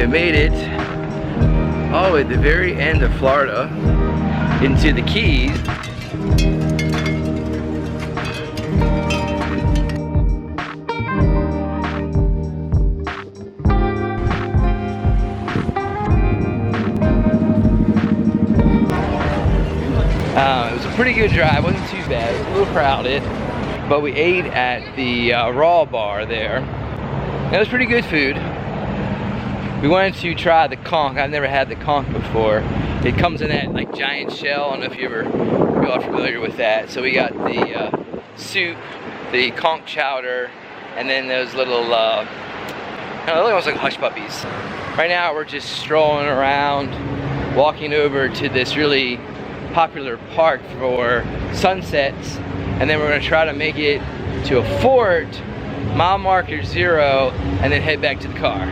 have made it all the way at the very end of Florida into the Keys. It was a pretty good drive, wasn't too bad. It was a little crowded, but we ate at the Raw Bar there. It was pretty good food. We wanted to try the conch. I've never had the conch before. It comes in that like giant shell. I don't know if you are familiar with that. So we got the soup, the conch chowder, and then those little, almost like hush puppies. Right now we're just strolling around, walking over to this really popular park for sunsets, and then we're going to try to make it to a fort, mile marker 0, and then head back to the car.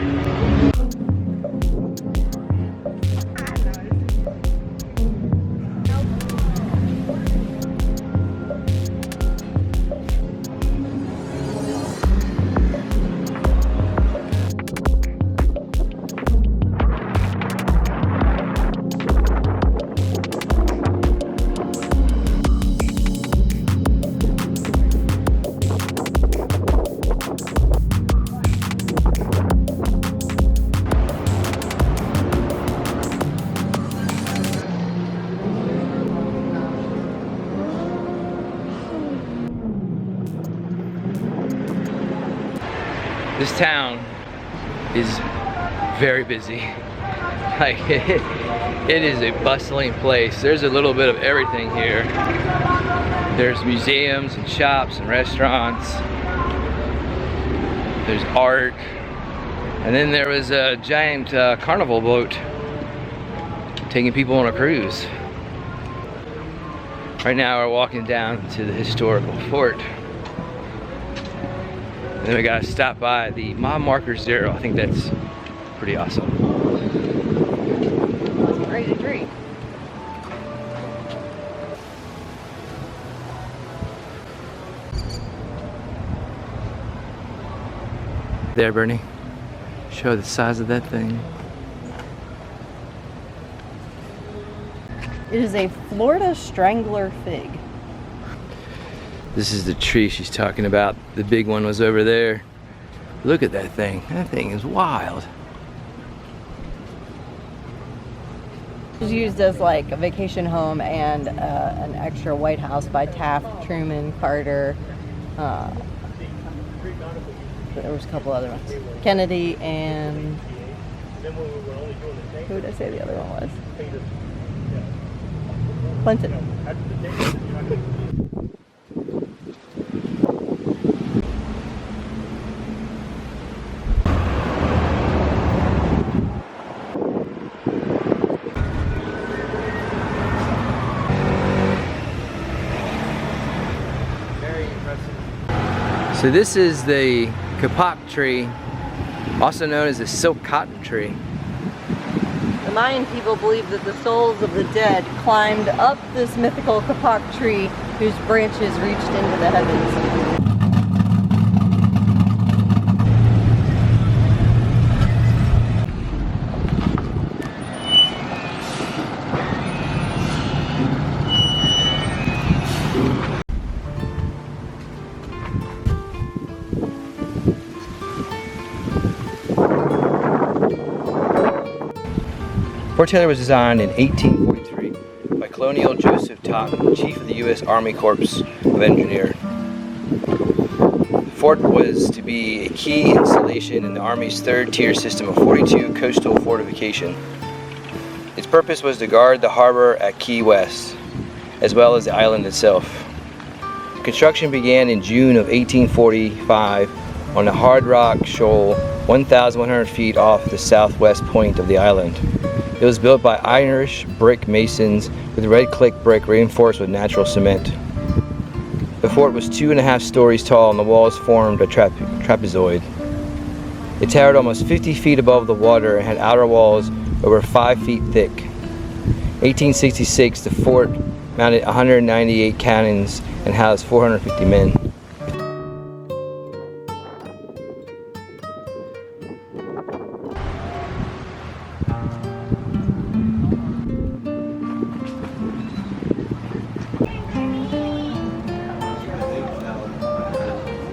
This town is very busy. Like, it is a bustling place. There's a little bit of everything here. There's museums and shops and restaurants. There's art. And then there was a giant carnival boat taking people on a cruise. Right now we're walking down to the historical fort. And then we gotta stop by the mile marker 0. I think that's pretty awesome. Great to drink. There, Bernie. Show the size of that thing. It is a Florida strangler fig. This is the tree she's talking about. The big one was over there. Look at that thing. That thing is wild. It was used as like a vacation home and an extra White House by Taft, Truman, Carter. There was a couple other ones. Kennedy and who did I say the other one was? Clinton. So this is the kapok tree, also known as the silk cotton tree. The Mayan people believed that the souls of the dead climbed up this mythical kapok tree whose branches reached into the heavens. Fort Taylor was designed in 1843 by Colonel Joseph Totten, Chief of the U.S. Army Corps of Engineers. The fort was to be a key installation in the Army's third-tier system of 42 coastal fortification. Its purpose was to guard the harbor at Key West, as well as the island itself. Construction began in June of 1845 on a hard rock shoal 1,100 feet off the southwest point of the island. It was built by Irish brick masons with red click brick reinforced with natural cement. The fort was 2.5 stories tall and the walls formed a trapezoid. It towered almost 50 feet above the water and had outer walls over 5 feet thick. 1866, the fort mounted 198 cannons and housed 450 men. Bye.